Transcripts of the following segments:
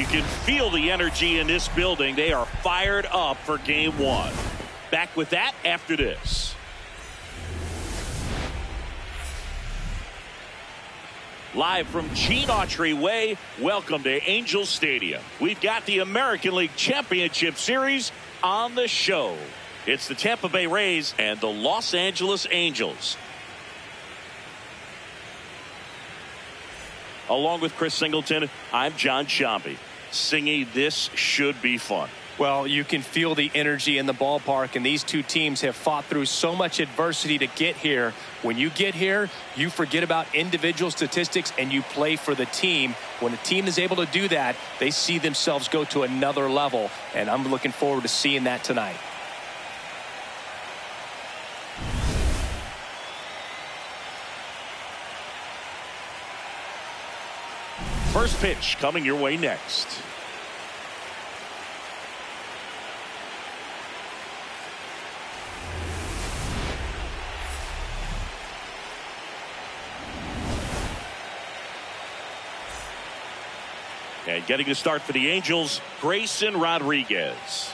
You can feel the energy in this building. They are fired up for game one. Back with that after this. Live from Gene Autry Way, welcome to Angels Stadium. We've got the American League Championship Series on the show. It's the Tampa Bay Rays and the Los Angeles Angels. Along with Chris Singleton, I'm John Sciambi. Singy, this should be fun. Well, you can feel the energy in the ballpark, and these two teams have fought through so much adversity to get here. When you get here, you forget about individual statistics and you play for the team. When a team is able to do that, they see themselves go to another level, and I'm looking forward to seeing that tonight. First pitch coming your way next. And getting the start for the Angels, Grayson Rodriguez.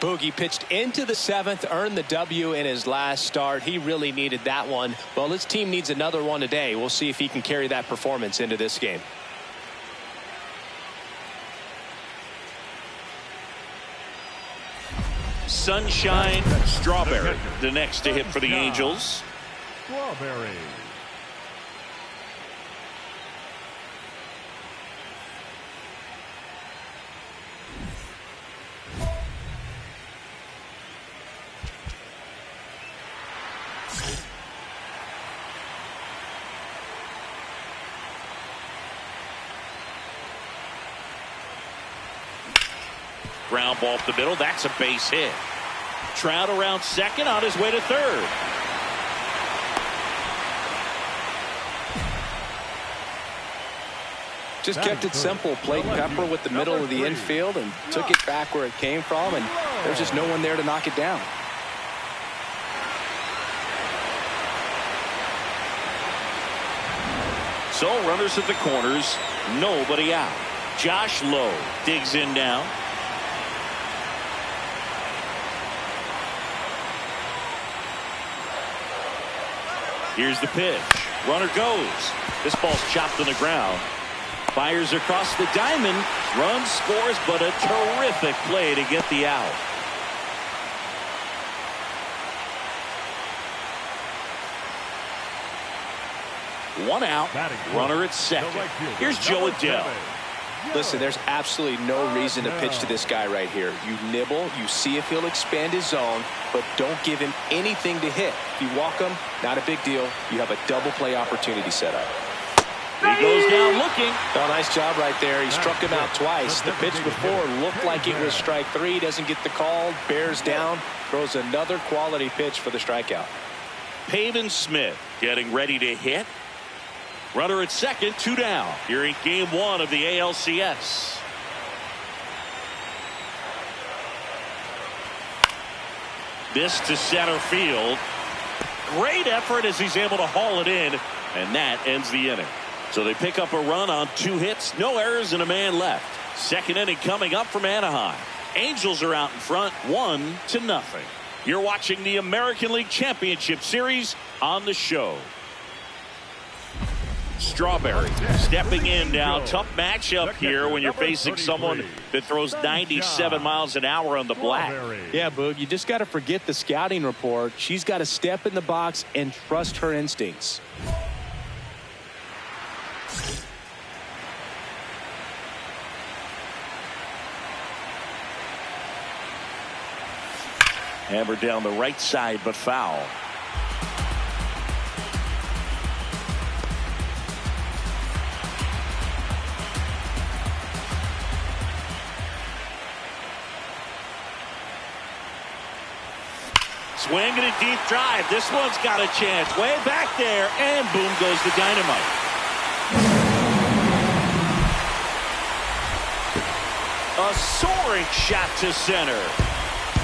Boogie pitched into the seventh, earned the W in his last start. He really needed that one. Well, his team needs another one today. We'll see if he can carry that performance into this game. Sunshine Strawberry, the next to hit for the Angels. Strawberry. Ground ball up the middle. That's a base hit. Trout around second, on his way to third. Just kept it simple. Played Pepper with the middle of the infield and took it back where it came from, and there's just no one there to knock it down. So runners at the corners, nobody out. Josh Lowe digs in now. Here's the pitch. Runner goes. This ball's chopped on the ground. Fires across the diamond. Run scores, but a terrific play to get the out. One out. Runner at second. Here's Joe Adele. Listen, there's absolutely no reason to pitch to this guy right here. You nibble, you see if he'll expand his zone, but don't give him anything to hit. If you walk him, not a big deal. You have a double play opportunity set up. He goes down looking. Oh, nice job right there. He struck him out twice. The pitch before looked like it was strike three. Doesn't get the call. Bears down. Throws another quality pitch for the strikeout. Pavin Smith getting ready to hit. Runner at second, 2 down. Here in game one of the ALCS. This to center field. Great effort as he's able to haul it in, and that ends the inning. So they pick up a run on 2 hits, no errors, and a man left. Second inning coming up from Anaheim. Angels are out in front, 1-0. You're watching the American League Championship Series on the show. Strawberry stepping in now. Tough matchup here when you're facing someone that throws 97 miles an hour on the black. Yeah, Boog, you just got to forget the scouting report. She's got to step in the box and trust her instincts. Hammered down the right side, but foul. Swing and a deep drive. This one's got a chance. Way back there, and boom goes the dynamite. A soaring shot to center.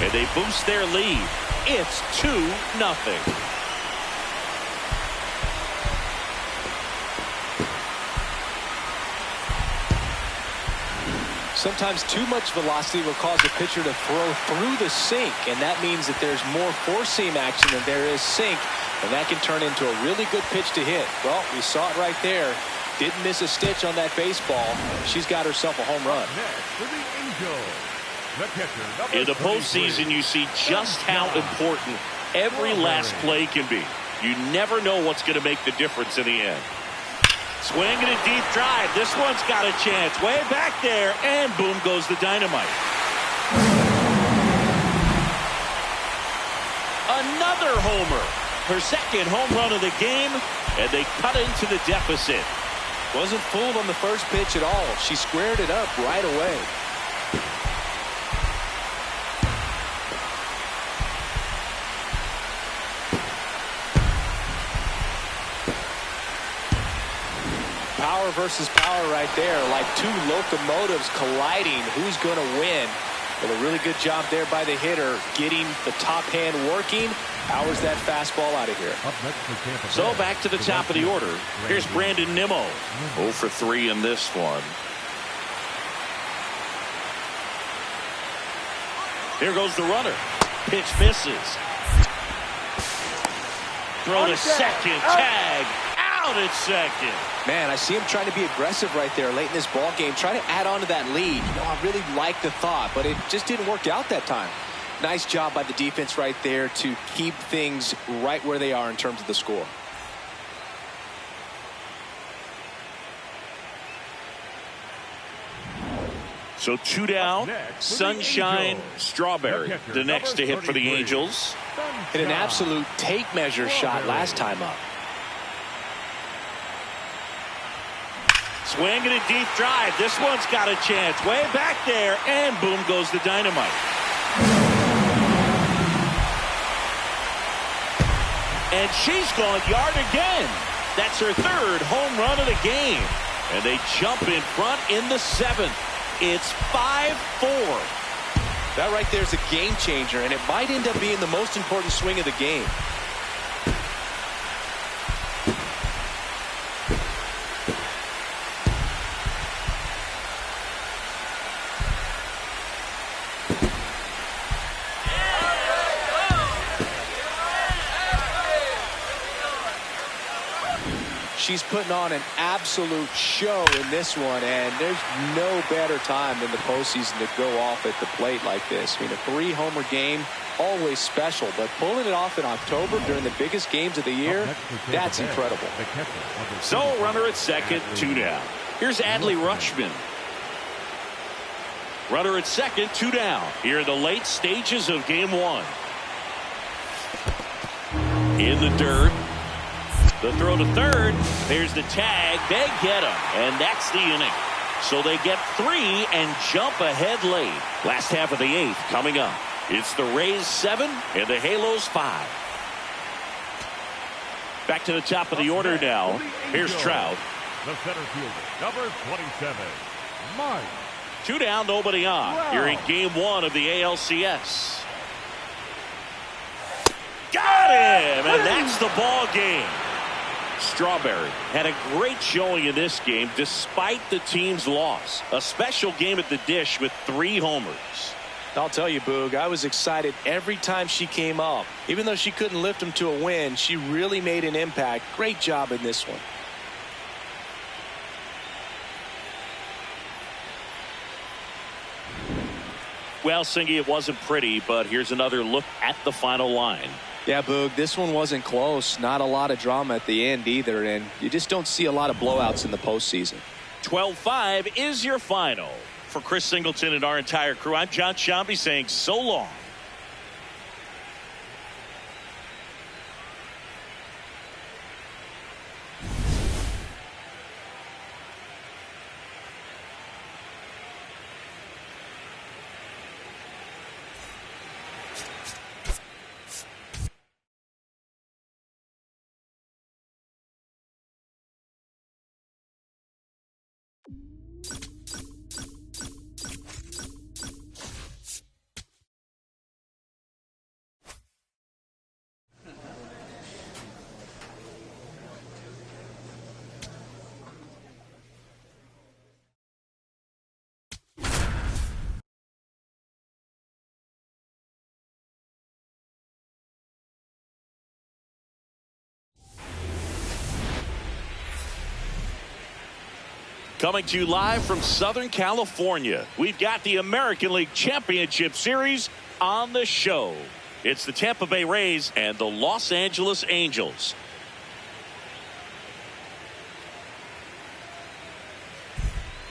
And they boost their lead. It's 2-0. Sometimes too much velocity will cause a pitcher to throw through the sink, and that means that there's more four-seam action than there is sink, and that can turn into a really good pitch to hit. Well, we saw it right there. Didn't miss a stitch on that baseball. She's got herself a home run. In the postseason, you see just how important every last play can be. You never know what's going to make the difference in the end. Swing and a deep drive. This one's got a chance. Way back there, and boom goes the dynamite. Another homer. Her second home run of the game, and they cut into the deficit. Wasn't fooled on the first pitch at all. She squared it up right away. Power versus power right there, like two locomotives colliding. Who's going to win? Well, a really good job there by the hitter, getting the top hand working. Powers that fastball out of here. So back to the top of the order. Here's Brandon Nimmo. 0 for 3 in this one. Here goes the runner. Pitch misses. Throw to second. Tag. Out at second. Man, I see him trying to be aggressive right there late in this ball game, trying to add on to that lead. You know, I really like the thought, but it just didn't work out that time. Nice job by the defense right there to keep things right where they are in terms of the score. So 2 down. Sunshine Strawberry, the next to hit for the Angels. Hit an absolute tape measure shot last time up. Swing and a deep drive. This one's got a chance. Way back there, and boom goes the dynamite. And she's gone yard again. That's her third home run of the game. And they jump in front in the 7th. It's 5-4. That right there is a game changer, and it might end up being the most important swing of the game. She's putting on an absolute show in this one, and there's no better time than the postseason to go off at the plate like this. I mean, a 3-homer game, always special, but pulling it off in October during the biggest games of the year, that's incredible. So, runner at second, 2 down. Here's Adley Rutschman. Runner at second, 2 down. Here in the late stages of game 1. In the dirt. The throw to third. There's the tag. They get him. And that's the inning. So they get 3 and jump ahead late. Last half of the 8th coming up. It's the Rays 7 and the Halos 5. Back to the top of the order now. Here's Trout. The center fielder, number 27, Mike. 2 down, nobody on. Here in game 1 of the ALCS. Got him! And that's the ball game. Strawberry had a great showing in this game despite the team's loss. A special game at the dish with 3 homers. I'll tell you, Boog, I was excited every time she came up. Even though she couldn't lift them to a win, she really made an impact. Great job in this one. Well, Singy, it wasn't pretty, but here's another look at the final line. Yeah, Boog, this one wasn't close. Not a lot of drama at the end either, and you just don't see a lot of blowouts in the postseason. 12-5 is your final. For Chris Singleton and our entire crew, I'm John Shambi saying so long. Coming to you live from Southern California, we've got the American League Championship Series on the show. It's the Tampa Bay Rays and the Los Angeles Angels.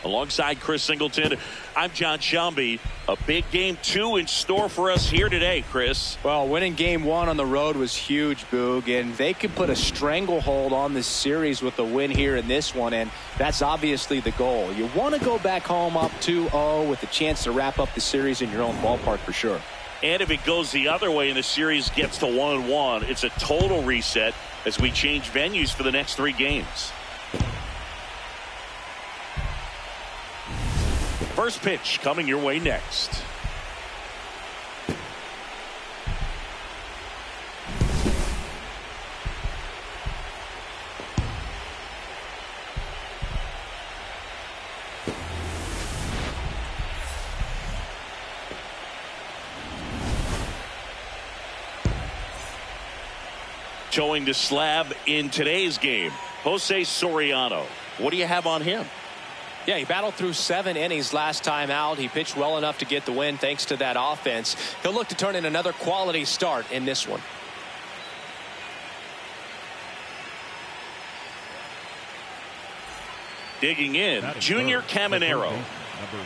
Alongside Chris Singleton, I'm John Shelby. A big game 2 in store for us here today, Chris. Well, winning game 1 on the road was huge, Boog, and they could put a stranglehold on this series with a win here in this one, and that's obviously the goal. You want to go back home up 2-0 with a chance to wrap up the series in your own ballpark for sure. And if it goes the other way and the series gets to 1-1, it's a total reset as we change venues for the next 3 games. First pitch coming your way next. Showing the slab in today's game, Jose Soriano. What do you have on him? Yeah, he battled through 7 innings last time out. He pitched well enough to get the win thanks to that offense. He'll look to turn in another quality start in this one. Digging in, Junior Caminero.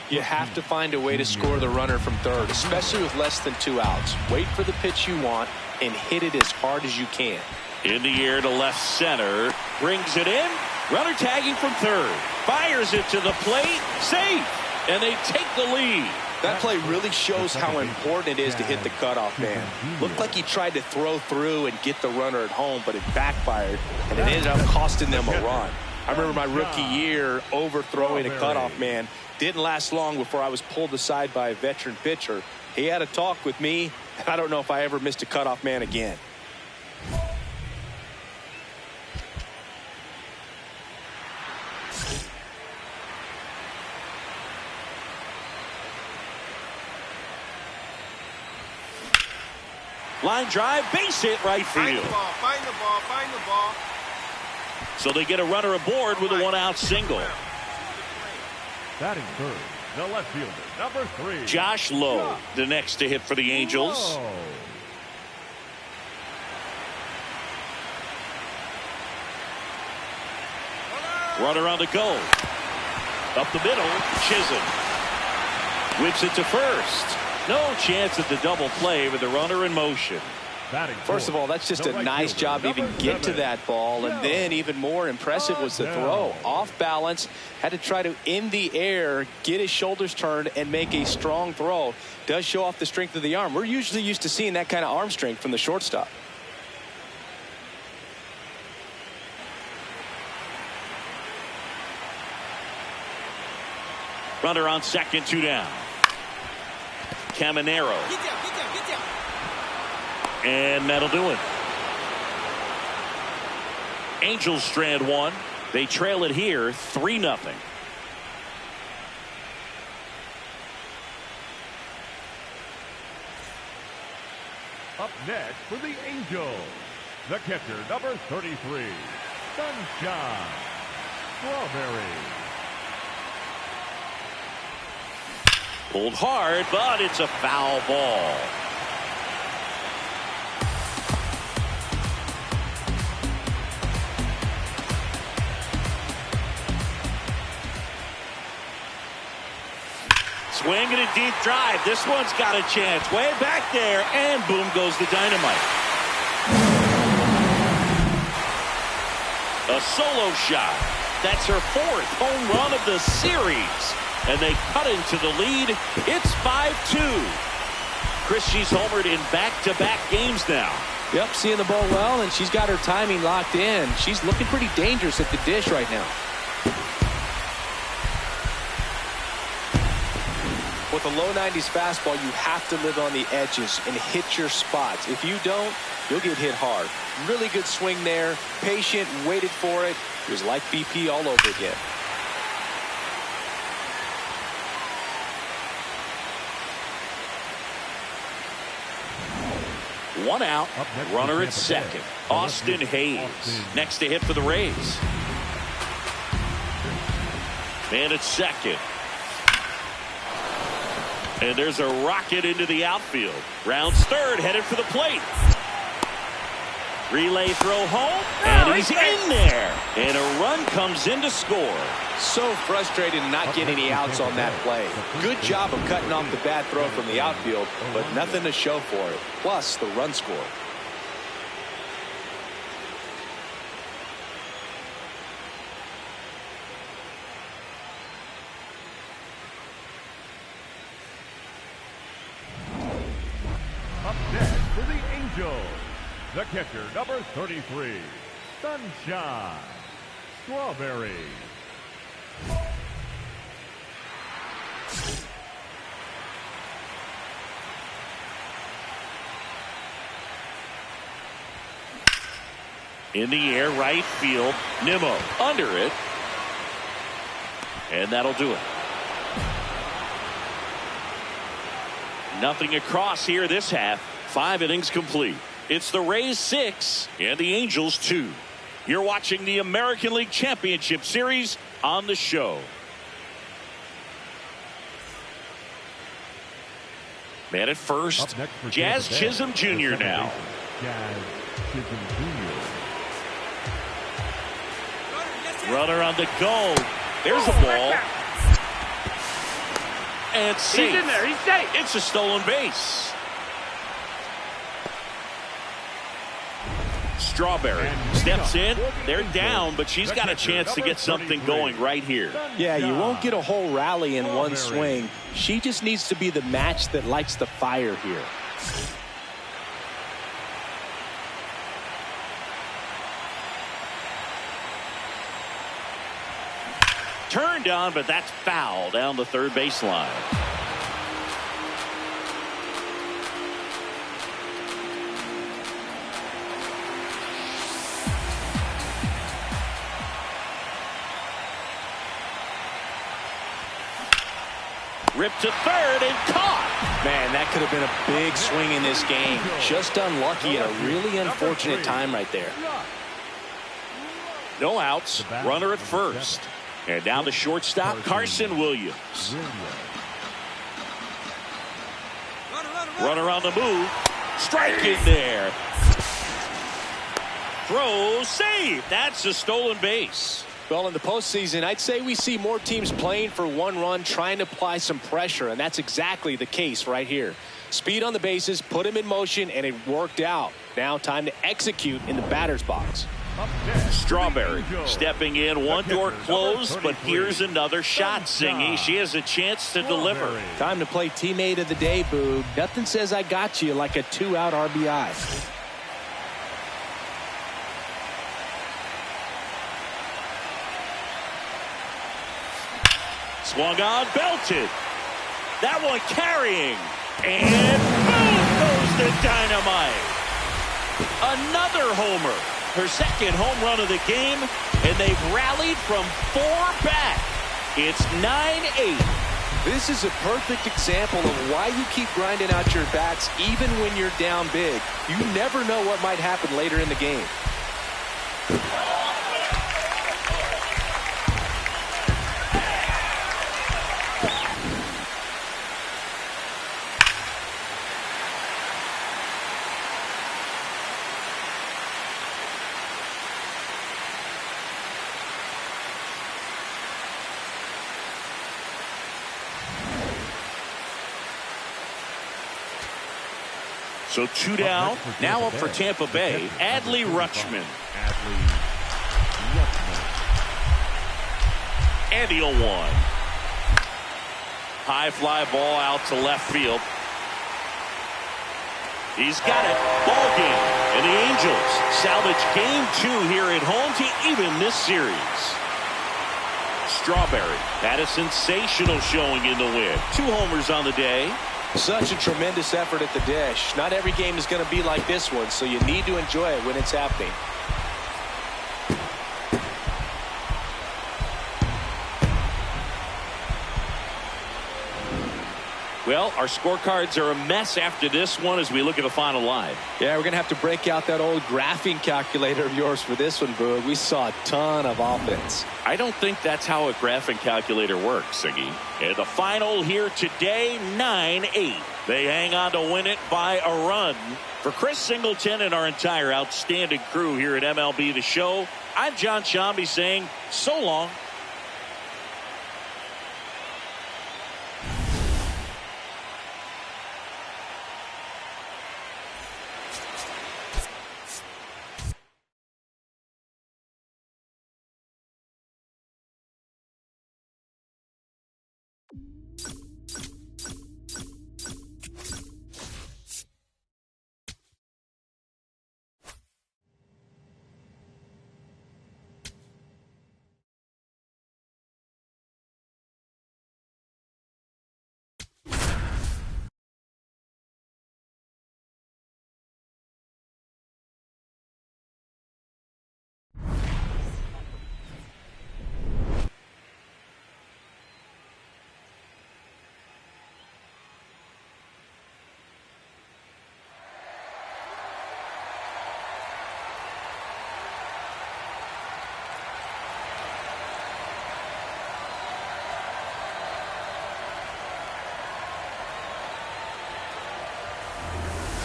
You have to find a way to score the runner from third, especially with less than 2 outs. Wait for the pitch you want and hit it as hard as you can. In the air to left center, brings it in. Runner tagging from third, fires it to the plate, safe, and they take the lead. That play really shows how important it is to hit the cutoff man. Looked like he tried to throw through and get the runner at home, but it backfired, and it ended up costing them a run. I remember my rookie year overthrowing a cutoff man. Didn't last long before I was pulled aside by a veteran pitcher. He had a talk with me, and I don't know if I ever missed a cutoff man again. Line drive, base hit, right field. Find the ball. So they get a runner aboard with a 1-out single. Batting third, the left fielder, number 3. Josh Lowe, the next to hit for the Angels. Whoa. Runner on the go. Up the middle, Chisholm. Whips it to first. No chance at the double play with the runner in motion. First of all, that's just a nice job to even get to that ball, and then even more impressive was the throw. Off balance, had to try to in the air, get his shoulders turned and make a strong throw. Does show off the strength of the arm. We're usually used to seeing that kind of arm strength from the shortstop. Runner on second, 2 down. Caminero. Get down. And that'll do it. Angels strand 1. They trail it here 3-0. Up next for the Angels, the catcher, number 33, Sunshine Strawberry. Pulled hard, but it's a foul ball. Swing and a deep drive. This one's got a chance. Way back there, and boom goes the dynamite. A solo shot. That's her 4th home run of the series. And they cut into the lead. It's 5-2. Chris, she's homered in back-to-back games now. Yep, seeing the ball well, and she's got her timing locked in. She's looking pretty dangerous at the dish right now. With a low 90s fastball, you have to live on the edges and hit your spots. If you don't, you'll get hit hard. Really good swing there. Patient, waited for it. It was like BP all over again. One out, runner at second. Austin Hayes next to hit for the Rays. And it's second. And there's a rocket into the outfield. Rounds third, headed for the plate. Relay throw home, and he's in there. And a run comes in to score. So frustrated not getting any outs on that play. Good job of cutting off the bad throw from the outfield, but nothing to show for it. Plus the run score. Up next for the Angels, the catcher, number 33, Sunshine Strawberry. In the air, right field. Nimmo under it. And that'll do it. Nothing across here this half. 5 innings complete. It's the Rays 6 and the Angels 2. You're watching the American League Championship Series on the show. Man at first, Jazz Chisholm Jr. now. Jazz Chisholm Jr. Runner on the go. There's a ball. And safe. He's in there. He's safe. It's a stolen base. Strawberry steps in. They're down, but she's got a chance to get something going right here. Yeah, you won't get a whole rally in one swing. She just needs to be the match that lights the fire here. Turned on, but that's foul down the third baseline. Ripped to third and caught. Man, that could have been a big swing in this game. Just unlucky at a really unfortunate time right there. No outs. Runner at first. And now the shortstop, Carson Williams. Runner on the move. Strike in there. Throw, save. That's a stolen base. Well, in the postseason, I'd say we see more teams playing for one run, trying to apply some pressure, and that's exactly the case right here. Speed on the bases, put him in motion, and it worked out. Now time to execute in the batter's box. Strawberry stepping in, one door closed, but here's another shot singing. She has a chance to deliver. Time to play teammate of the day, Boog. Nothing says I got you like a 2-out RBI. Swung on, belted. That one carrying. And boom goes the dynamite. Another homer. Her second home run of the game, and they've rallied from 4 back. It's 9-8. This is a perfect example of why you keep grinding out your bats even when you're down big. You never know what might happen later in the game. So 2 down. Now up for Tampa Bay, Adley Rutschman. And the 0-1. High fly ball out to left field. He's got it. Ball game. And the Angels salvage game 2 here at home to even this series. Strawberry had a sensational showing in the win. 2 homers on the day. Such a tremendous effort at the dish. Not every game is going to be like this one, so you need to enjoy it when it's happening. Well, our scorecards are a mess after this one as we look at the final line. Yeah, we're going to have to break out that old graphing calculator of yours for this one, Boog. We saw a ton of offense. I don't think that's how a graphing calculator works, Siggy. And the final here today, 9-8. They hang on to win it by a run. For Chris Singleton and our entire outstanding crew here at MLB The Show, I'm John Shambi saying so long.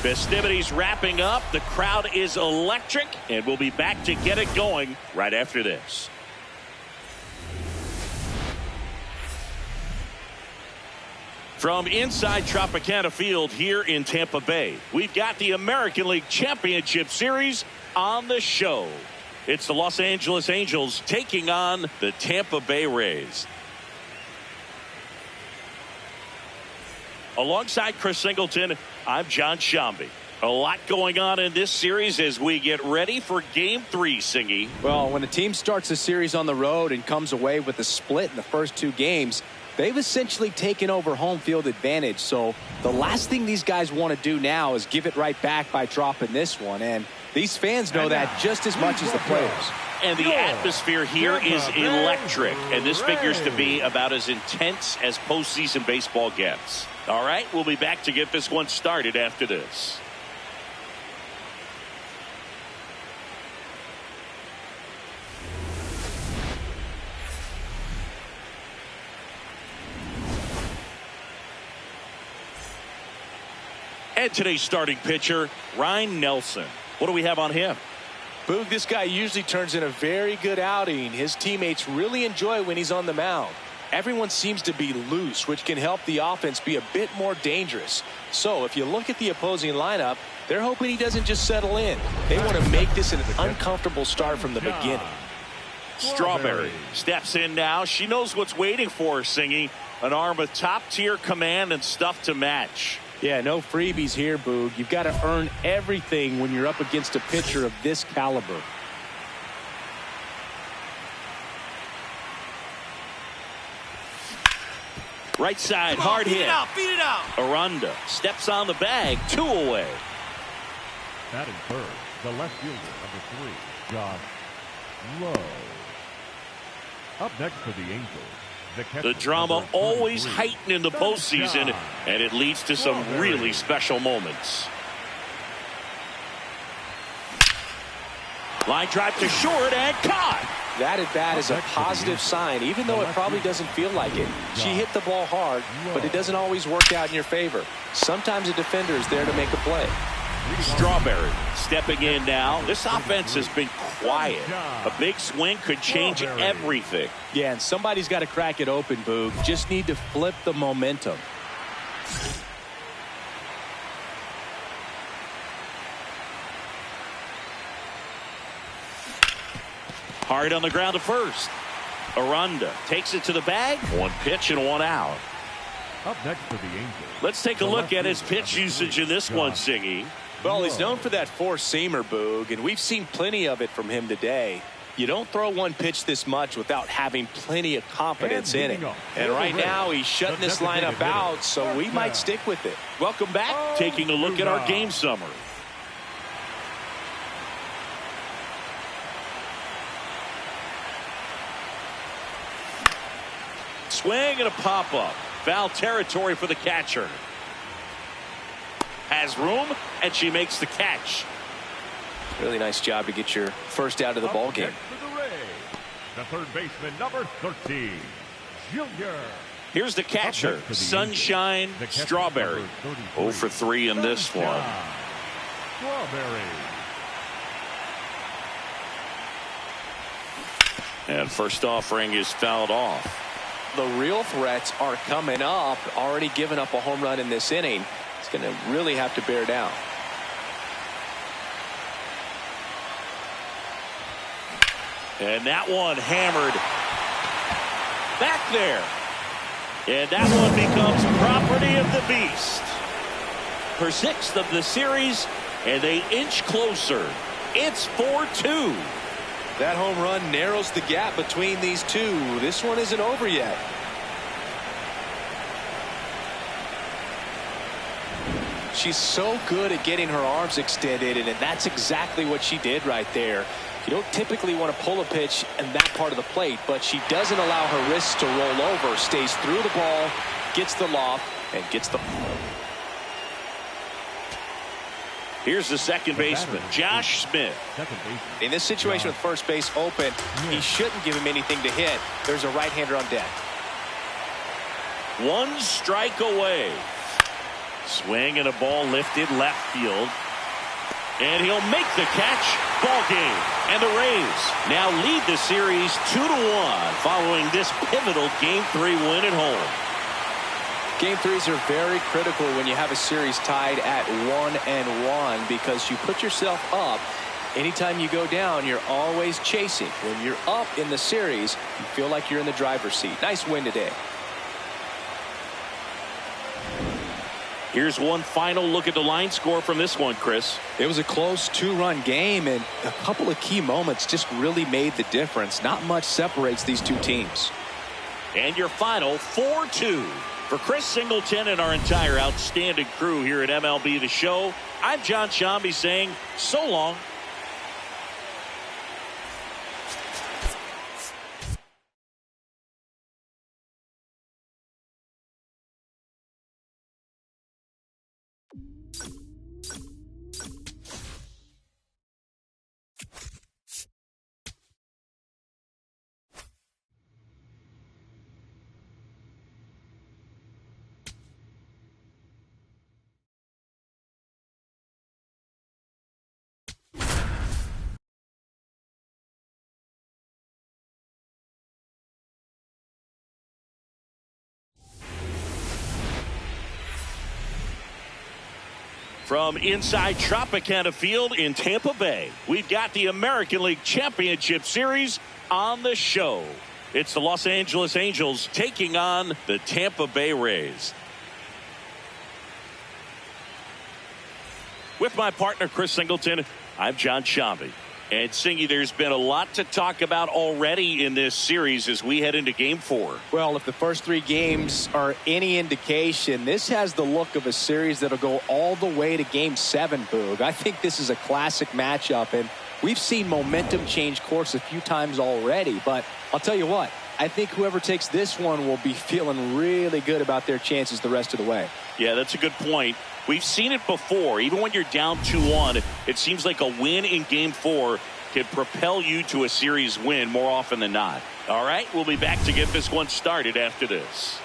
Festivities wrapping up. The crowd is electric, and we'll be back to get it going right after this. From inside Tropicana Field here in Tampa Bay, we've got the American League Championship Series on the show. It's the Los Angeles Angels taking on the Tampa Bay Rays. Alongside Chris Singleton, I'm John Shambi. A lot going on in this series as we get ready for Game 3, Singy. Well, when a team starts a series on the road and comes away with a split in the first two games, they've essentially taken over home field advantage. So the last thing these guys want to do now is give it right back by dropping this one. And these fans know that just as much as the players. And the atmosphere here is electric. And this figures to be about as intense as postseason baseball gets. All right, we'll be back to get this one started after this. And today's starting pitcher, Ryan Nelson. What do we have on him? Boog, this guy usually turns in a very good outing. His teammates really enjoy when he's on the mound. Everyone seems to be loose, which can help the offense be a bit more dangerous. So if you look at the opposing lineup, they're hoping he doesn't just settle in. They want to make this an uncomfortable start from the beginning. Strawberry steps in now. She knows what's waiting for her, Singy. An arm with top-tier command and stuff to match. Yeah, no freebies here, Boog. You've got to earn everything when you're up against a pitcher of this caliber. Right side, hard hit. Beat it out. Aranda steps on the bag, 2 away. Batting third, the left fielder, number 3, Josh Lowe. Up next for the Angels, the drama always heightened in the postseason, and it leads to some really special moments. Line drive to short and caught. That at bat is a positive sign, even though it probably doesn't feel like it. She hit the ball hard, but it doesn't always work out in your favor. Sometimes a defender is there to make a play. Strawberry stepping in now. This offense has been quiet. A big swing could change everything. Yeah, and somebody's got to crack it open, Boog. Just need to flip the momentum. Hard on the ground to first. Aranda takes it to the bag. 1 pitch and 1 out. Up next for the Angels. Let's take a look at his pitch usage in this one, Siggy. Well, he's known for that four-seamer, Boog, and we've seen plenty of it from him today. You don't throw one pitch this much without having plenty of confidence in it. And right now, he's shutting this lineup out, so we might stick with it. Welcome back. Taking a look at our game summary. Swing and a pop-up. foul territory for the catcher. Has room, and she makes the catch. Really nice job to get your first out of the ball game. The third baseman, number 13, Junior. Here's the catcher, Sunshine Strawberry. 0 for 3 in this one. Strawberry. And first offering is fouled off. The real threats are coming up. Already given up a home run in this inning. It's going to really have to bear down. And that one hammered back there. And that one becomes property of the Beast. Her 6th of the series, and they inch closer. It's 4-2. That home run narrows the gap between these two. This one isn't over yet. She's so good at getting her arms extended, and that's exactly what she did right there. You don't typically want to pull a pitch in that part of the plate, but she doesn't allow her wrists to roll over, stays through the ball, gets the loft, and gets the... Here's the second baseman, Josh Smith. In this situation with first base open, he shouldn't give him anything to hit. There's a right-hander on deck. 1 strike away. Swing and a ball lifted left field. And he'll make the catch. Ball game. And the Rays now lead the series 2-1 following this pivotal Game 3 win at home. Game 3s are very critical when you have a series tied at 1-1 because you put yourself up. Anytime you go down, you're always chasing. When you're up in the series, you feel like you're in the driver's seat. Nice win today. Here's one final look at the line score from this one, Chris. It was a close 2-run game, and a couple of key moments just really made the difference. Not much separates these two teams. And your final 4-2. For Chris Singleton and our entire outstanding crew here at MLB The Show, I'm John Shambi saying so long. From inside Tropicana Field in Tampa Bay, we've got the American League Championship Series on the show. It's the Los Angeles Angels taking on the Tampa Bay Rays. With my partner, Chris Singleton, I'm John Shambi. And Singy, there's been a lot to talk about already in this series as we head into Game 4. Well, if the first 3 games are any indication, this has the look of a series that'll go all the way to Game 7, Boog. I think this is a classic matchup, and we've seen momentum change course a few times already. But I'll tell you what, I think whoever takes this one will be feeling really good about their chances the rest of the way. Yeah, that's a good point. We've seen it before. Even when you're down 2-1, it seems like a win in Game 4 can propel you to a series win more often than not. All right, we'll be back to get this one started after this.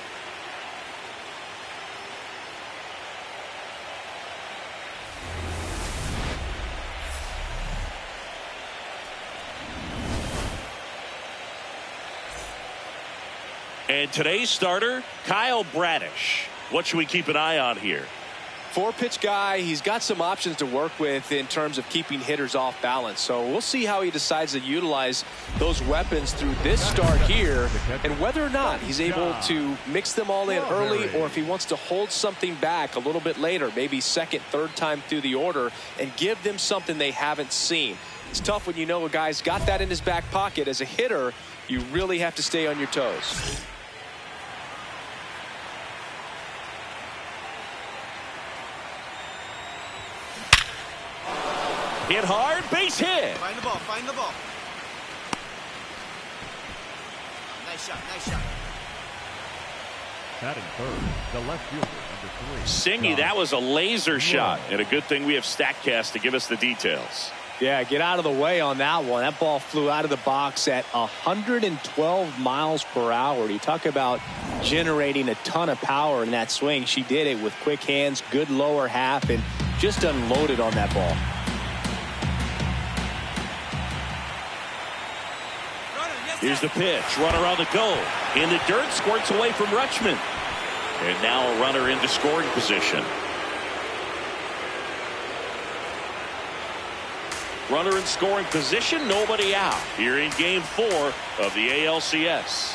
And today's starter, Kyle Bradish. What should we keep an eye on here? 4-pitch guy. He's got some options to work with in terms of keeping hitters off balance. So we'll see how he decides to utilize those weapons through this start here and whether or not he's able to mix them all in early or if he wants to hold something back a little bit later, maybe second, third time through the order and give them something they haven't seen. It's tough when you know a guy's got that in his back pocket. As a hitter, you really have to stay on your toes. Hit hard, base hit. Find the ball, find the ball. Nice shot, nice shot. Batting third, the left fielder, number 3. Singy, that was a laser shot, and a good thing we have StatCast to give us the details. Yeah, get out of the way on that one. That ball flew out of the box at 112 miles per hour. You talk about generating a ton of power in that swing. She did it with quick hands, good lower half, and just unloaded on that ball. Here's the pitch. Runner on the go. In the dirt, squirts away from Rutschman. And now a runner into scoring position. Runner in scoring position, nobody out. Here in game 4 of the ALCS.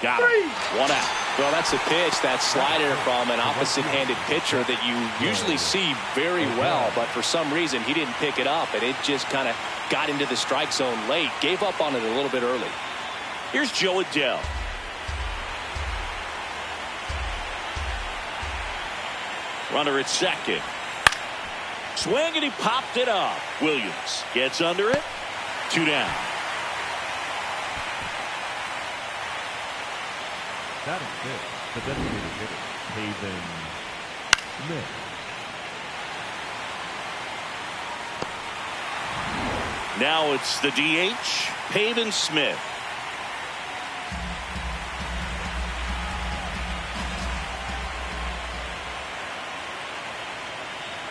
Got him. 1 out. Well, that's a pitch, that slider from an opposite-handed pitcher that you usually see very well, but for some reason he didn't pick it up, and it just kind of got into the strike zone late. Gave up on it a little bit early. Here's Joe Adele. Runner at second. Swing, and he popped it up. Williams gets under it. 2 down. Batting fifth, the designated hitter, Haven Smith. Now it's the DH, Pavin Smith.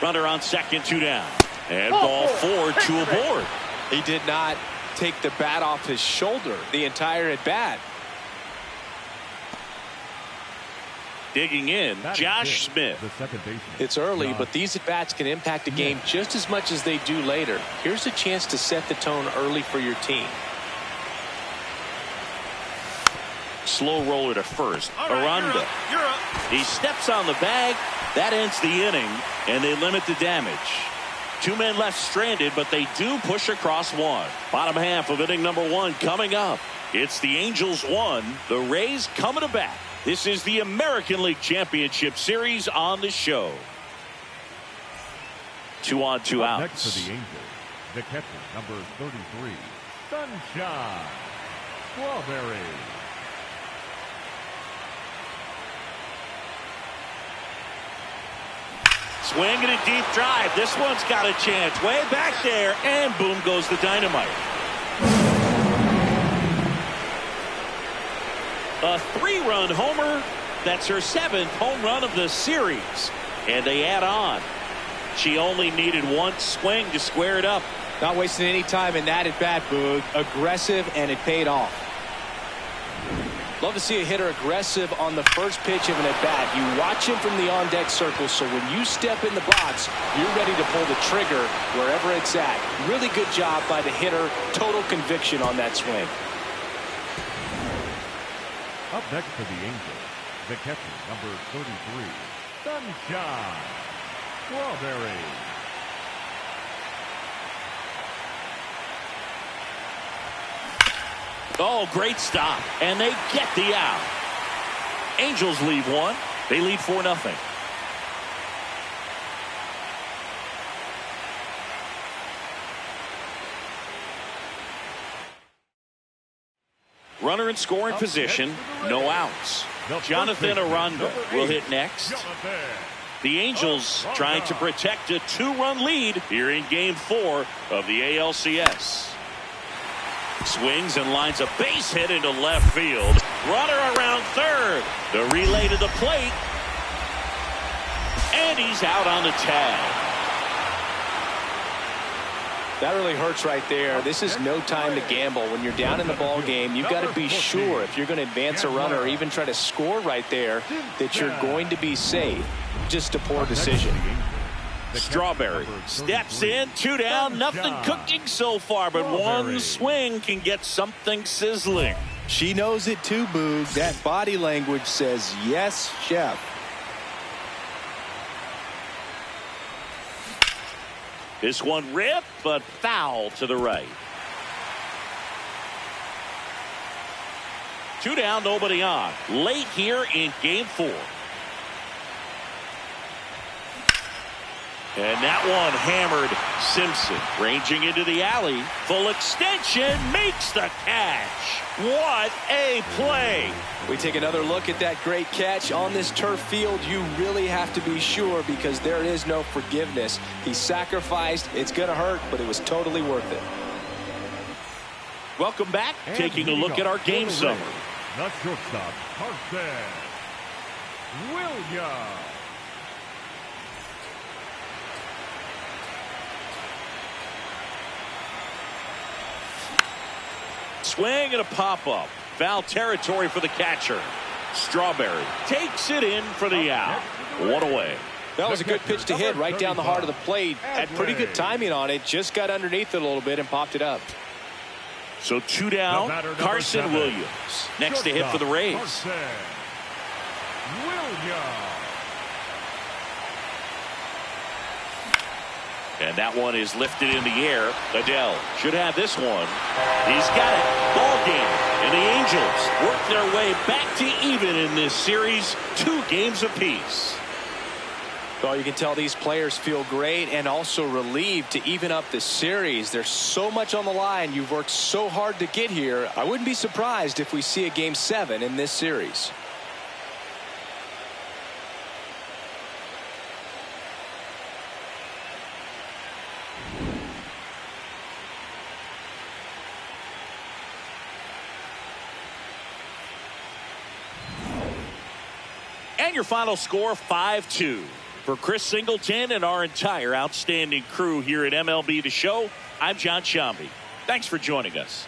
Runner on second, 2 down. And ball 4, 2 aboard. He did not take the bat off his shoulder the entire at bat. Digging in, Josh Smith. The second baseman. It's early, but these at-bats can impact a game just as much as they do later. Here's a chance to set the tone early for your team. Slow roller to first. All right, Aranda. you're up. He steps on the bag. That ends the inning, and they limit the damage. 2 men left stranded, but they do push across 1. Bottom half of inning number 1 coming up. It's the Angels 1, the Rays coming to bat. This is the American League Championship Series on the show. 2 on, 2 outs. Next to the Angels, the catcher, number 33, Sunshine Strawberry. Swing and a deep drive. This one's got a chance. Way back there, and boom goes the dynamite. A 3-run homer. That's her 7th home run of the series. And they add on. She only needed 1 swing to square it up. Not wasting any time in that at bat, Boog. Aggressive, and it paid off. Love to see a hitter aggressive on the first pitch of an at-bat. You watch him from the on-deck circle, so when you step in the box, you're ready to pull the trigger wherever it's at. Really good job by the hitter. Total conviction on that swing. Up next to the Angels, the catcher, number 33, Sunshine Strawberry. Oh, great stop. And they get the out. Angels lead 1. They lead 4-0. Runner in scoring position, no outs. Jonathan Aranda will hit next. The Angels trying to protect a 2-run lead here in game 4 of the ALCS. Swings and lines a base hit into left field. Runner around third. The relay to the plate. And he's out on the tag. That really hurts right there. This is no time to gamble. When you're down in the ball game, you've got to be sure if you're going to advance a runner or even try to score right there that you're going to be safe. Just a poor decision. Strawberry steps in, 2 down, nothing cooking so far, but 1 swing can get something sizzling. She knows it too, Boog. That body language says, yes, chef. This one ripped, but foul to the right. 2 down, nobody on. Late here in game 4. And that one hammered Simpson. Ranging into the alley. Full extension. Makes the catch. What a play. We take another look at that great catch. On this turf field, you really have to be sure because there is no forgiveness. He sacrificed. It's going to hurt, but it was totally worth it. Welcome back. Taking a look at our game summary. The shortstop, Carson Williams. Swing and a pop-up. Foul territory for the catcher. Strawberry takes it in for the out. One away. That was a good pitch to hit right down the heart of the plate. Had pretty good timing on it. Just got underneath it a little bit and popped it up. So 2 down. Carson Williams. Next to hit for the Rays. Carson Williams. And that one is lifted in the air. Adele should have this one. He's got it. Ball game. And the Angels work their way back to even in this series. 2 games apiece. Well, you can tell these players feel great and also relieved to even up the series. There's so much on the line. You've worked so hard to get here. I wouldn't be surprised if we see a Game 7 in this series. And your final score, 5-2. For Chris Singleton and our entire outstanding crew here at MLB The Show, I'm John Shambi. Thanks for joining us.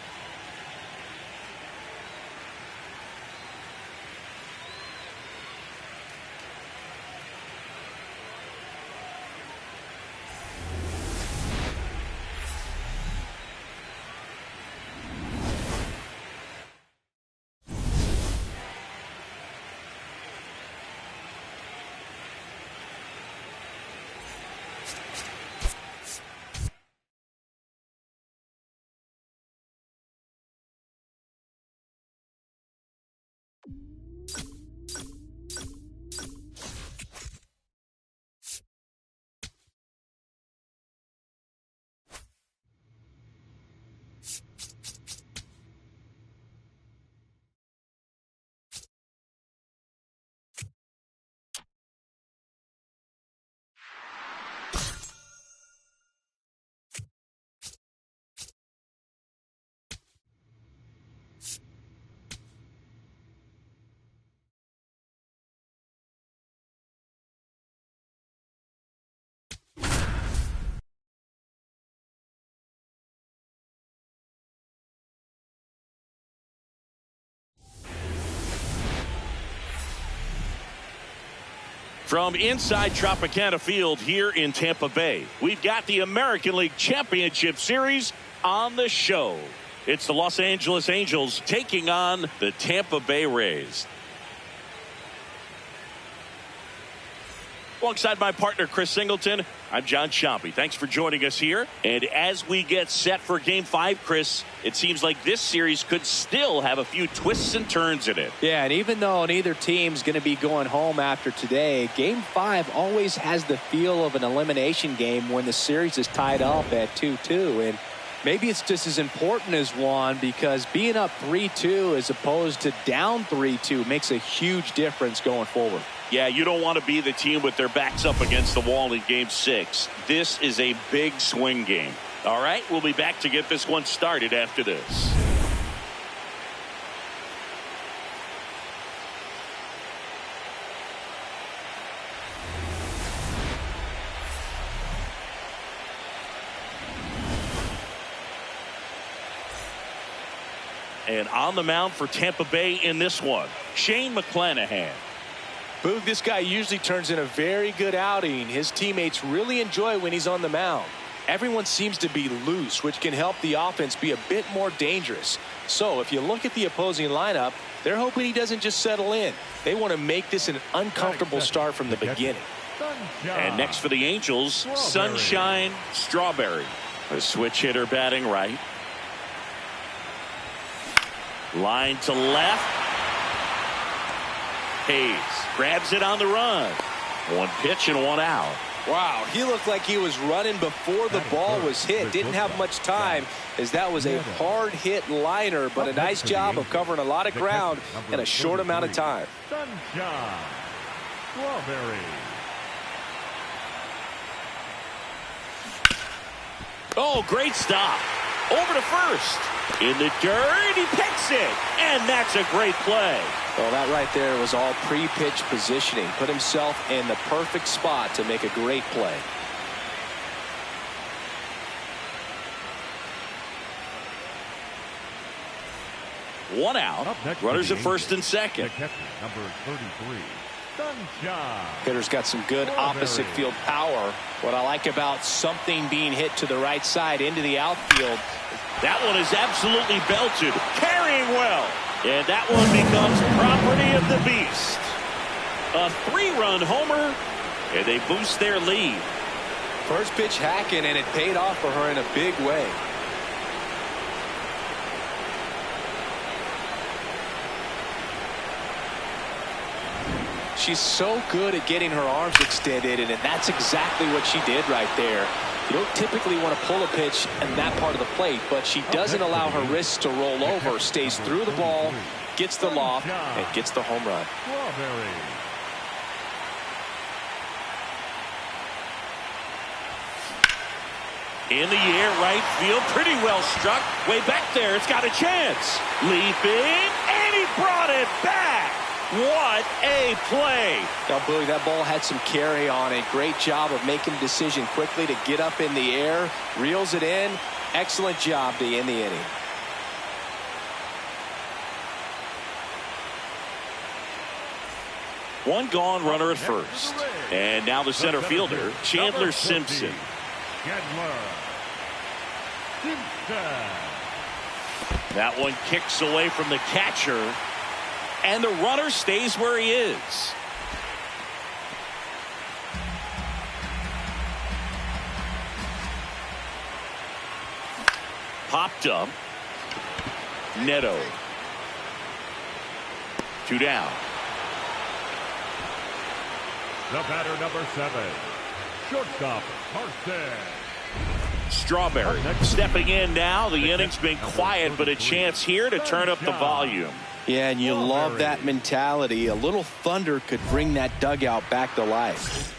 From inside Tropicana Field here in Tampa Bay, we've got the American League Championship Series on the show. It's the Los Angeles Angels taking on the Tampa Bay Rays. Alongside my partner, Chris Singleton, I'm John Shambi. Thanks for joining us here. And as we get set for Game 5, Chris, it seems like this series could still have a few twists and turns in it. Yeah, and even though neither team's going to be going home after today, Game 5 always has the feel of an elimination game when the series is tied up at 2-2. And maybe it's just as important as one because being up 3-2 as opposed to down 3-2 makes a huge difference going forward. Yeah, you don't want to be the team with their backs up against the wall in Game 6. This is a big swing game. All right, we'll be back to get this one started after this. And on the mound for Tampa Bay in this one, Shane McClanahan. Boog, this guy usually turns in a very good outing. His teammates really enjoy when he's on the mound. Everyone seems to be loose, which can help the offense be a bit more dangerous. So if you look at the opposing lineup, they're hoping he doesn't just settle in. They want to make this an uncomfortable start from the beginning. And next for the Angels, Sunshine Strawberry. A switch hitter batting right. Line to left. Hayes grabs it on the run. One pitch and one out. Wow, he looked like he was running before the ball was hit. Didn't have much time, as that was a hard hit liner, but a nice job of covering a lot of ground in a short amount of time. Sunshine. Strawberry. Oh, great stop. Over to first. In the dirt, he picks it. And that's a great play. Well, that right there was all pre-pitch positioning. Put himself in the perfect spot to make a great play. One out. Runners at first and second. The catcher, number 33. Sunshine. Hitter's got some good opposite field power. What I like about something being hit to the right side into the outfield. That one is absolutely belted. Carrying well. And that one becomes property of the beast. A 3-run homer. And they boost their lead. First pitch hacking, and it paid off for her in a big way. She's so good at getting her arms extended, and that's exactly what she did right there. You don't typically want to pull a pitch in that part of the plate, but she doesn't allow her wrists to roll over, stays through the ball, gets the loft, and gets the home run. Strawberry. In the air, right field, pretty well struck. Way back there, it's got a chance. Leaping, and he brought it back. What a play. Now, Boog, that ball had some carry on it. Great job of making a decision quickly to get up in the air. Reels it in. Excellent job to end the inning. One gone, runner at first. And now the center fielder, Chandler Simpson. That one kicks away from the catcher. And the runner stays where he is. Popped up. Neto. 2 down. The batter, number 7. Shortstop, Carson. Strawberry stepping in now. The inning's been quiet, but a chance here to turn up the volume. Yeah, and you love that mentality. A little thunder could bring that dugout back to life.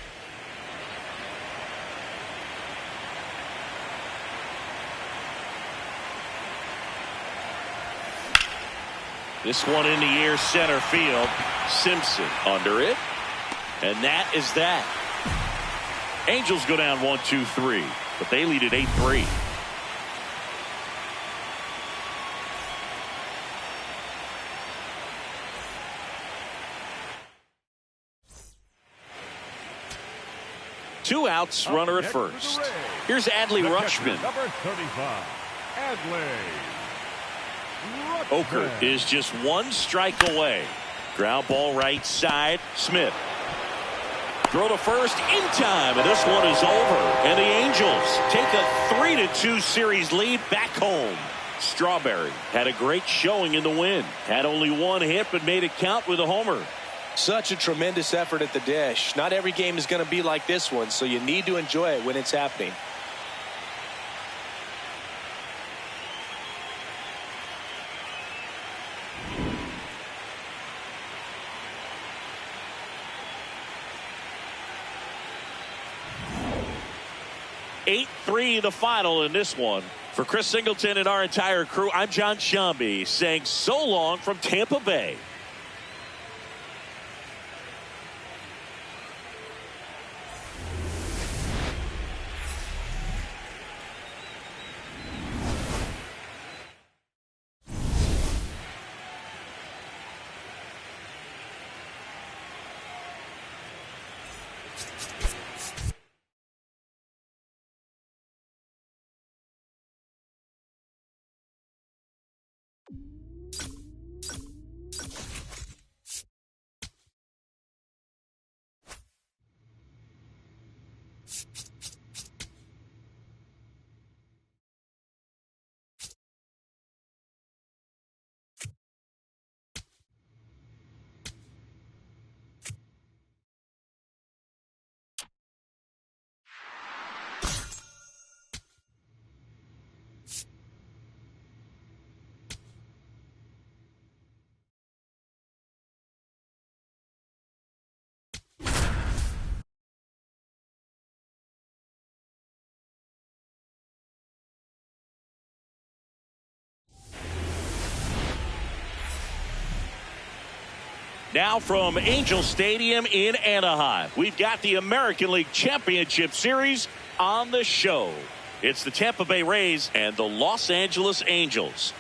This one in the air, center field. Simpson under it. And that is that. Angels go down 1-2-3, but they lead at 8-3. Two outs, runner at first. Here's Adley Rutschman. Number 35, Adley. Oker is just one strike away. Ground ball right side. Smith. Throw to first in time, and this one is over. And the Angels take a 3-2 series lead back home. Strawberry had a great showing in the win. Had only one hit, but made it count with a homer. Such a tremendous effort at the dish. Not every game is going to be like this one, so you need to enjoy it when it's happening. Eight 8-3 the final in this one. For Chris Singleton and our entire crew, I'm John Shambi saying so long from Tampa Bay. Now from Angel Stadium in Anaheim, we've got the American League Championship Series on the show. It's the Tampa Bay Rays and the Los Angeles Angels.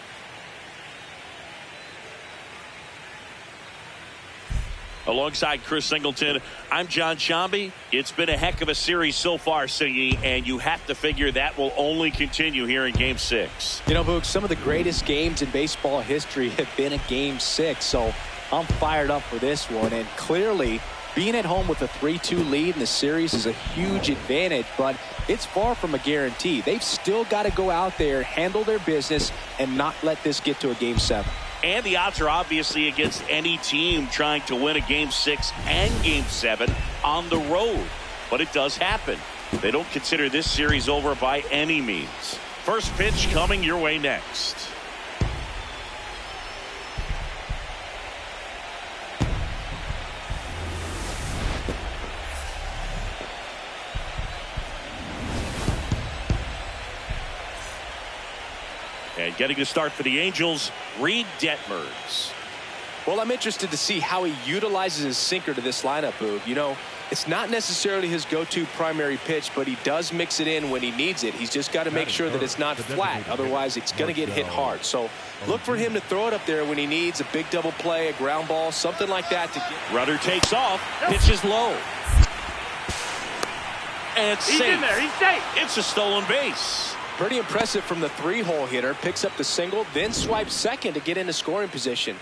Alongside Chris Singleton, I'm John Shambi. It's been a heck of a series so far, Singy, and you have to figure that will only continue here in Game 6. You know, Boog, some of the greatest games in baseball history have been a Game 6, so I'm fired up for this one. And clearly, being at home with a 3-2 lead in the series is a huge advantage, but it's far from a guarantee. They've still got to go out there, handle their business, and not let this get to a Game 7. And the odds are obviously against any team trying to win a Game 6 and Game 7 on the road. But it does happen. They don't consider this series over by any means. First pitch coming your way next. And getting the start for the Angels, Reed Detmers. Well, I'm interested to see how he utilizes his sinker to this lineup, Boog. You know, it's not necessarily his go-to primary pitch, but he does mix it in when he needs it. He's just got to make sure that it's not flat. Otherwise, it's going to get hit hard. So look for him to throw it up there when he needs a big double play, a ground ball, something like that. Runner takes off, pitches low. And safe. He's in there, he's safe. It's a stolen base. Pretty impressive from the 3-hole hitter. Picks up the single, then swipes second to get into scoring position.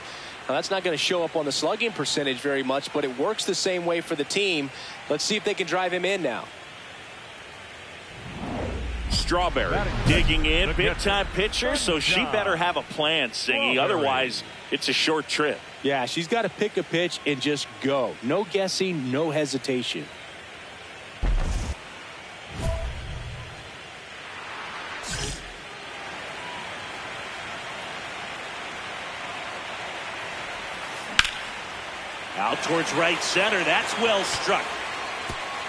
Now, that's not going to show up on the slugging percentage very much, but it works the same way for the team. Let's see if they can drive him in now. Strawberry digging in, big-time pitcher, so she better have a plan, Singy. Otherwise, it's a short trip. Yeah, she's got to pick a pitch and just go. No guessing, no hesitation. Out towards right center. That's well struck.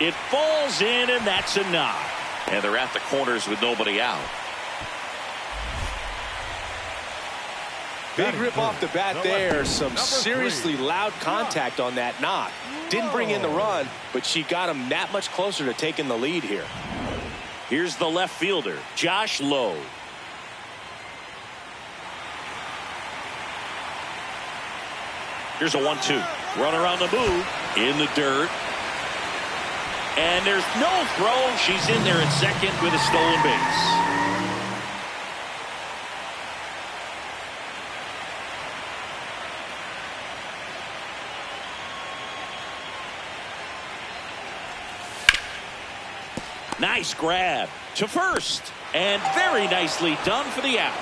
It falls in, and that's a knock. And they're at the corners with nobody out. Big rip off the bat there. Some seriously loud contact on that knock. Didn't bring in the run, but she got him that much closer to taking the lead here. Here's the left fielder, Josh Lowe. Here's a 1-2. Runner on the move, in the dirt. And there's no throw. She's in there at second with a stolen base. Nice grab to first. And very nicely done for the out.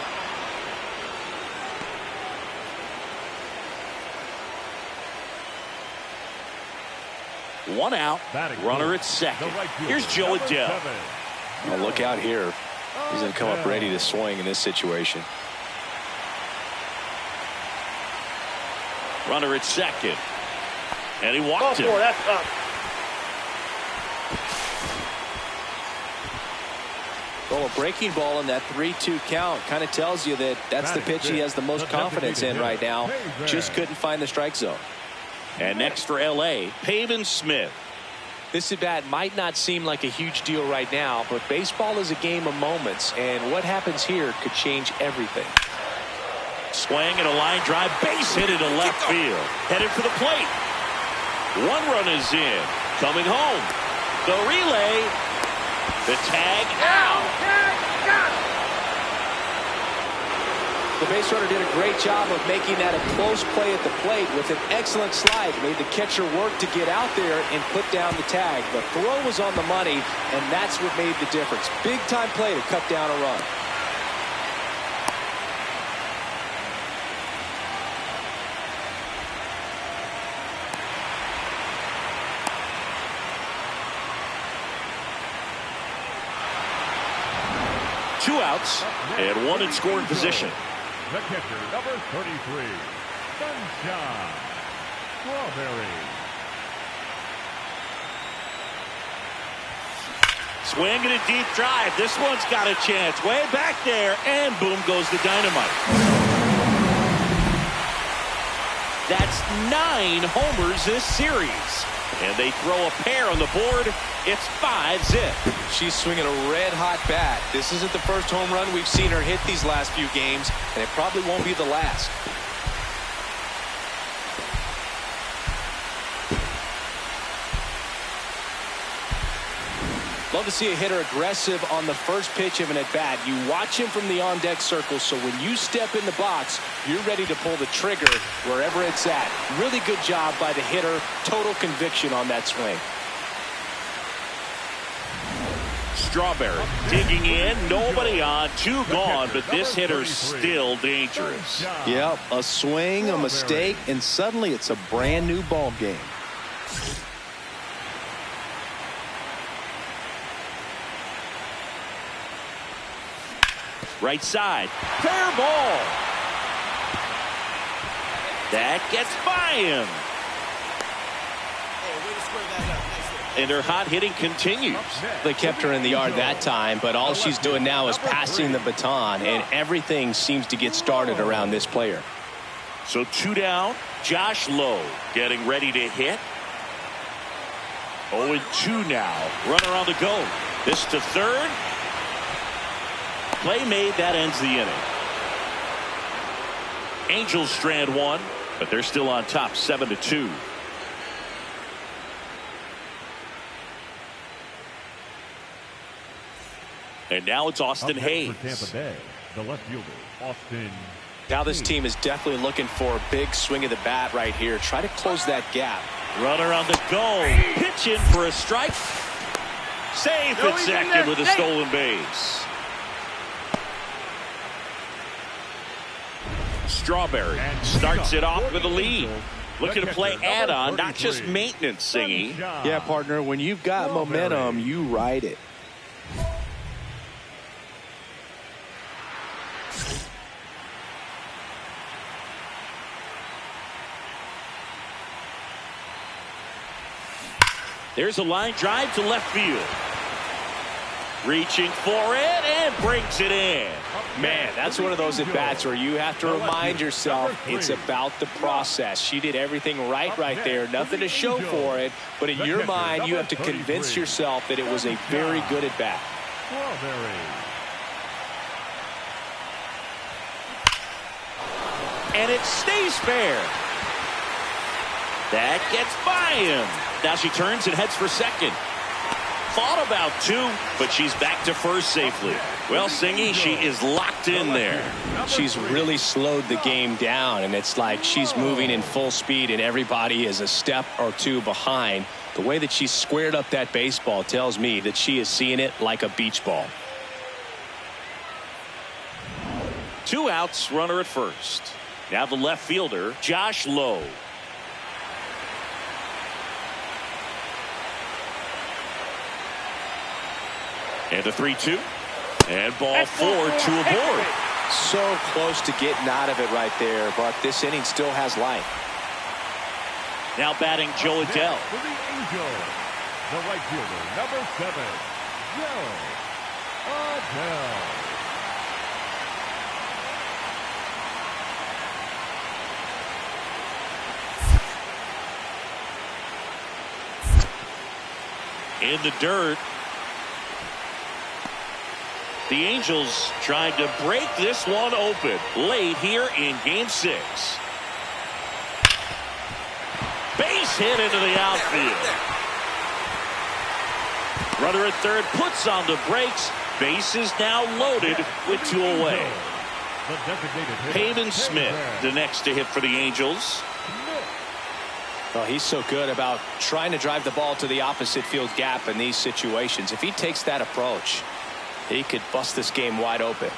One out, runner at second. Here's Joe Adele. Well, look out here. He's going to come up ready to swing in this situation. Runner at second. And he walked it. That's up. Well, a breaking ball in that 3-2 count kind of tells you that that's the pitch he has the most confidence in right now. Just couldn't find the strike zone. And next for L.A., Pavin Smith. This at bat might not seem like a huge deal right now, but baseball is a game of moments, and what happens here could change everything. Swing and a line drive, base hit into left field. Headed for the plate. One run is in. Coming home. The relay. The tag out. The base runner did a great job of making that a close play at the plate with an excellent slide. Made the catcher work to get out there and put down the tag. The throw was on the money, and that's what made the difference. Big time play to cut down a run. Two outs and one in scoring position. The catcher, number 33, Sunshine Strawberry. Swing and a deep drive. This one's got a chance. Way back there, and boom goes the dynamite. That's 9 homers this series. And they throw a pair on the board. It's 5-zip. She's swinging a red-hot bat. This isn't the first home run we've seen her hit these last few games, and it probably won't be the last. Love to see a hitter aggressive on the first pitch of an at-bat. You watch him from the on-deck circle, so when you step in the box, you're ready to pull the trigger wherever it's at. Really good job by the hitter. Total conviction on that swing. Strawberry digging in. Nobody on. 2 gone, but this hitter's still dangerous. Yep, a swing, a mistake, and suddenly it's a brand-new ball game. Right side. Fair ball. That gets by him. And her hot hitting continues. They kept her in the yard that time, but all she's doing now is passing the baton, and everything seems to get started around this player. So 2 down. Josh Lowe getting ready to hit. 0-2 now. Runner on the go. This to third. Play made. That ends the inning. Angels strand 1, but they're still on top 7-2. And now it's Austin Hayes. Tampa Bay, the left fielder, Austin. Now this team is definitely looking for a big swing of the bat right here. Try to close that gap. Runner on the go. Pitch in for a strike. Safe at second with a stolen base. Strawberry starts it off with a lead. Looking to play add-on, not just maintenance, Singy. Yeah, partner, when you've got momentum, you ride it. There's a line drive to left field. Reaching for it and brings it in. Man, that's one of those at-bats where you have to remind yourself it's about the process. She did everything right there. Nothing to show for it. But in your mind, you have to convince yourself that it was a very good at-bat. And it stays fair. That gets by him. Now she turns and heads for second. Thought about 2, but she's back to first safely. Well, Singy, she is locked in there. She's really slowed the game down, and it's like she's moving in full speed, and everybody is a step or 2 behind. The way that she squared up that baseball tells me that she is seeing it like a beach ball. 2 outs, runner at first. Now the left fielder, Josh Lowe. And a 3-2. And ball 4 to a board. So close to getting out of it right there, but this inning still has life. Now batting Joe Adell. For the Angels, the right fielder, number 7, Joe Adell. In the dirt. The Angels trying to break this one open late here in Game 6. Base hit into the outfield. Runner at third puts on the brakes. Base is now loaded with 2 away. Pavin Smith, the next to hit for the Angels. Well, he's so good about trying to drive the ball to the opposite field gap in these situations. If he takes that approach, he could bust this game wide open.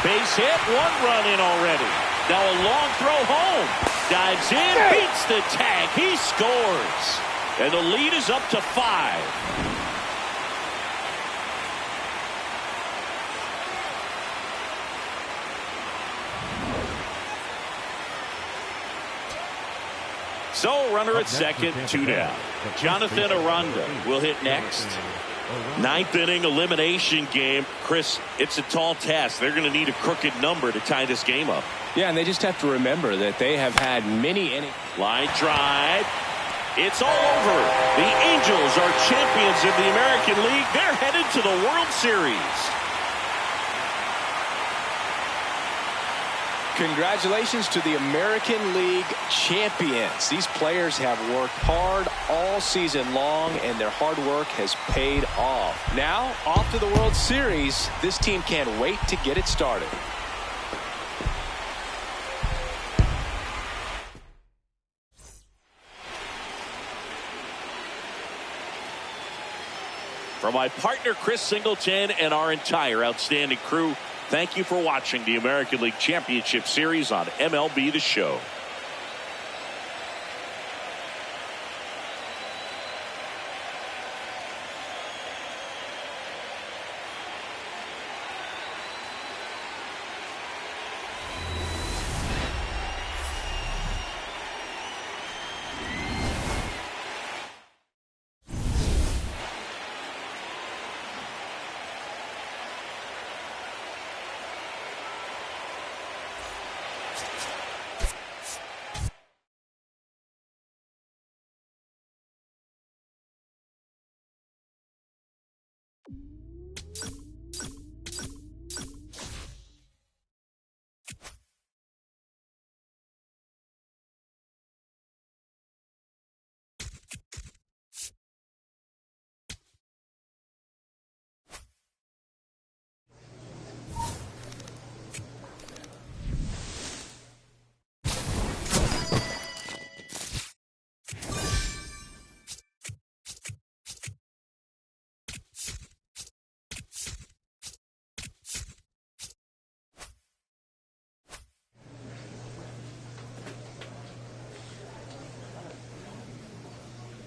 Base hit, 1 run in already. Now a long throw home. Dives in, beats the tag. He scores. And the lead is up to 5. So runner at second, 2 down. Jonathan Aranda will hit next. 9th inning elimination game. Chris, it's a tall task. They're going to need a crooked number to tie this game up. Yeah, and they just have to remember that they have had many innings. Line drive. It's all over. The Angels are champions of the American League. They're headed to the World Series. Congratulations to the American League champions. These players have worked hard all season long, and their hard work has paid off. Now, off to the World Series. This team can't wait to get it started. From my partner Chris Singleton and our entire outstanding crew, thank you for watching the American League Championship Series on MLB The Show.